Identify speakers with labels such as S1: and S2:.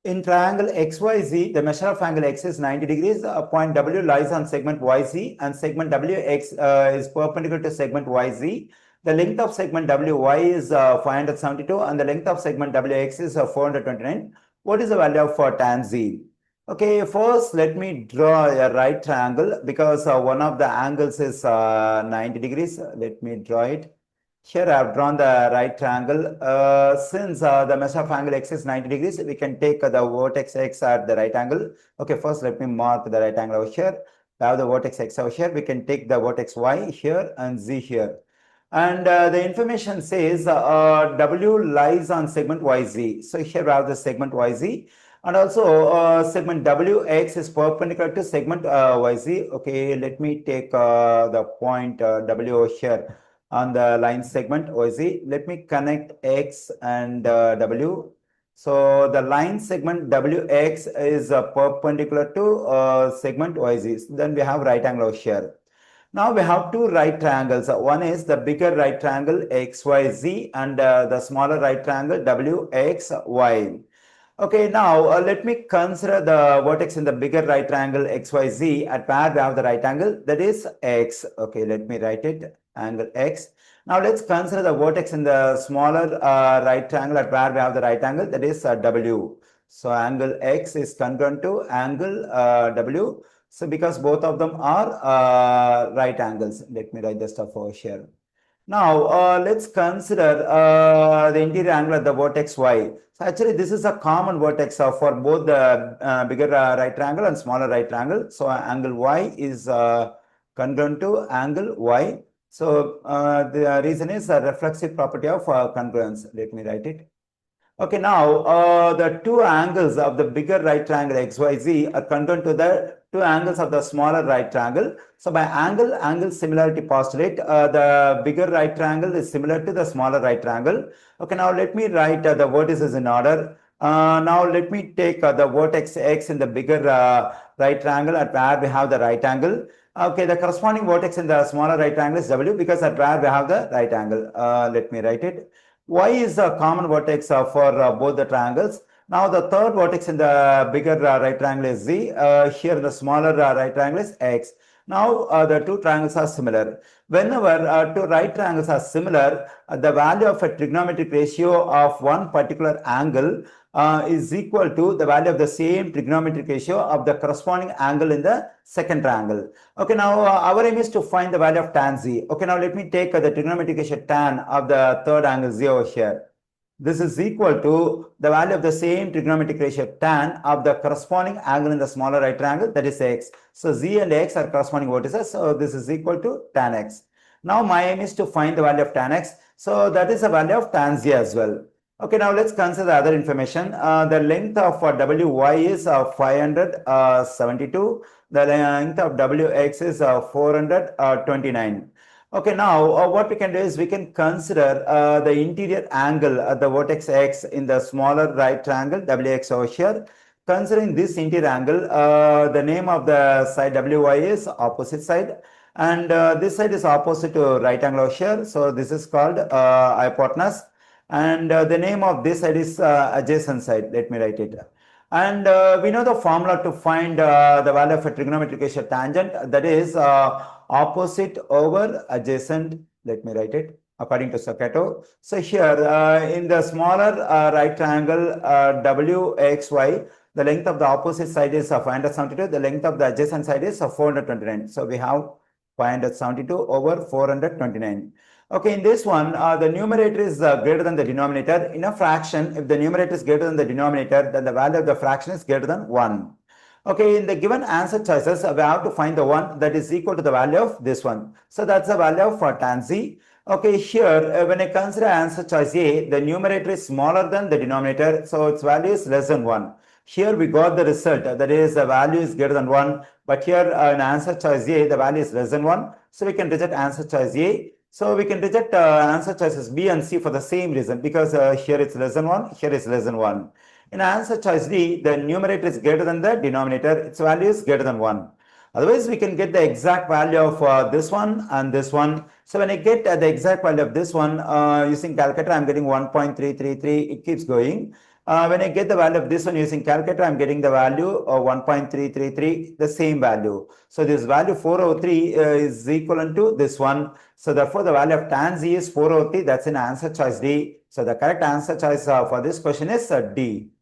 S1: In triangle XYZ, the measure of angle X is 90 degrees. Point W lies on segment YZ and segment WX is perpendicular to segment YZ. The length of segment WY is 572 and the length of segment WX is 429. What is the value of tan Z? Okay, first let me draw a right triangle because one of the angles is 90 degrees. Let me draw it. Here I have drawn the right triangle. Since the measure of angle X is 90 degrees, we can take the vertex X at the right angle. Okay, first let me mark the right angle over here. We have the vertex X over here. We can take the vertex Y here and Z here. And the information says W lies on segment YZ. So here we have the segment YZ. And also segment WX is perpendicular to segment YZ. Okay, let me take the point W over here on the line segment YZ. Let me connect X and W. So the line segment WX is perpendicular to segment YZ. Then we have right angle over here. Now we have two right triangles. One is the bigger right triangle XYZ and the smaller right triangle WXY. Okay, now let me consider the vertex in the bigger right triangle XYZ at where we have the right angle, that is X. Okay, let me write it, angle X. Now let's consider the vertex in the smaller right triangle at where we have the right angle, that is W. So angle X is congruent to angle W. So because both of them are right angles, let me write the stuff over here. Now let's consider the interior angle at the vertex Y. So actually this is a common vertex for both the bigger right triangle and smaller right triangle. So angle Y is congruent to angle Y. So the reason is a reflexive property of congruence. Let me write it. Okay, now the two angles of the bigger right triangle XYZ are congruent to the two angles of the smaller right triangle. So by angle similarity postulate, the bigger right triangle is similar to the smaller right triangle. Okay, now let me write the vertices in order. Now let me take the vertex X in the bigger right triangle at where we have the right angle. Okay, the corresponding vertex in the smaller right triangle is W because at where we have the right angle. Let me write it. Y is a common vertex for both the triangles. Now the third vertex in the bigger right triangle is Z. Here the smaller right triangle is X. Now the two triangles are similar. Whenever two right triangles are similar, the value of a trigonometric ratio of one particular angle is equal to the value of the same trigonometric ratio of the corresponding angle in the second triangle. Okay, now our aim is to find the value of tan Z. Okay, now let me take the trigonometric ratio tan of the third angle Z over here. This is equal to the value of the same trigonometric ratio tan of the corresponding angle in the smaller right triangle, that is X. So Z and X are corresponding vertices. So this is equal to tan X. Now my aim is to find the value of tan X. So that is the value of tan Z as well. Okay, now let's consider the other information. The length of WY is 572. The length of WX is 429. Okay, now what we can do is we can consider the interior angle at the vertex X in the smaller right triangle WX over here. Considering this interior angle, the name of the side WY is opposite side, and this side is opposite to right angle over here. So this is called hypotenuse. And the name of this side is adjacent side. Let me write it. And we know the formula to find the value of a trigonometric ratio tangent, that is opposite over adjacent. Let me write it according to Socrates. So here in the smaller right triangle WXY, the length of the opposite side is 572. The length of the adjacent side is 429. So we have 572 over 429. Okay, in this one, the numerator is greater than the denominator. In a fraction, if the numerator is greater than the denominator, then the value of the fraction is greater than 1. Okay, in the given answer choices, we have to find the one that is equal to the value of this one. So that's the value of tan Z. Okay, here, when I consider answer choice A, the numerator is smaller than the denominator, so its value is less than 1. Here we got the result, that is the value is greater than 1. But here in answer choice A, the value is less than 1. So we can reject answer choice A. So we can reject answer choices B and C for the same reason, because here it's less than 1, here is less than 1. In answer choice D, the numerator is greater than the denominator, its value is greater than 1. Otherwise, we can get the exact value of this one and this one. So when I get the exact value of this one using calculator, I'm getting 1.333. It keeps going. When I get the value of this one using calculator, I'm getting the value of 1.333, the same value. So this value 403 is equivalent to this one. So therefore, the value of tan Z is 403. That's in answer choice D. So the correct answer choice for this question is D.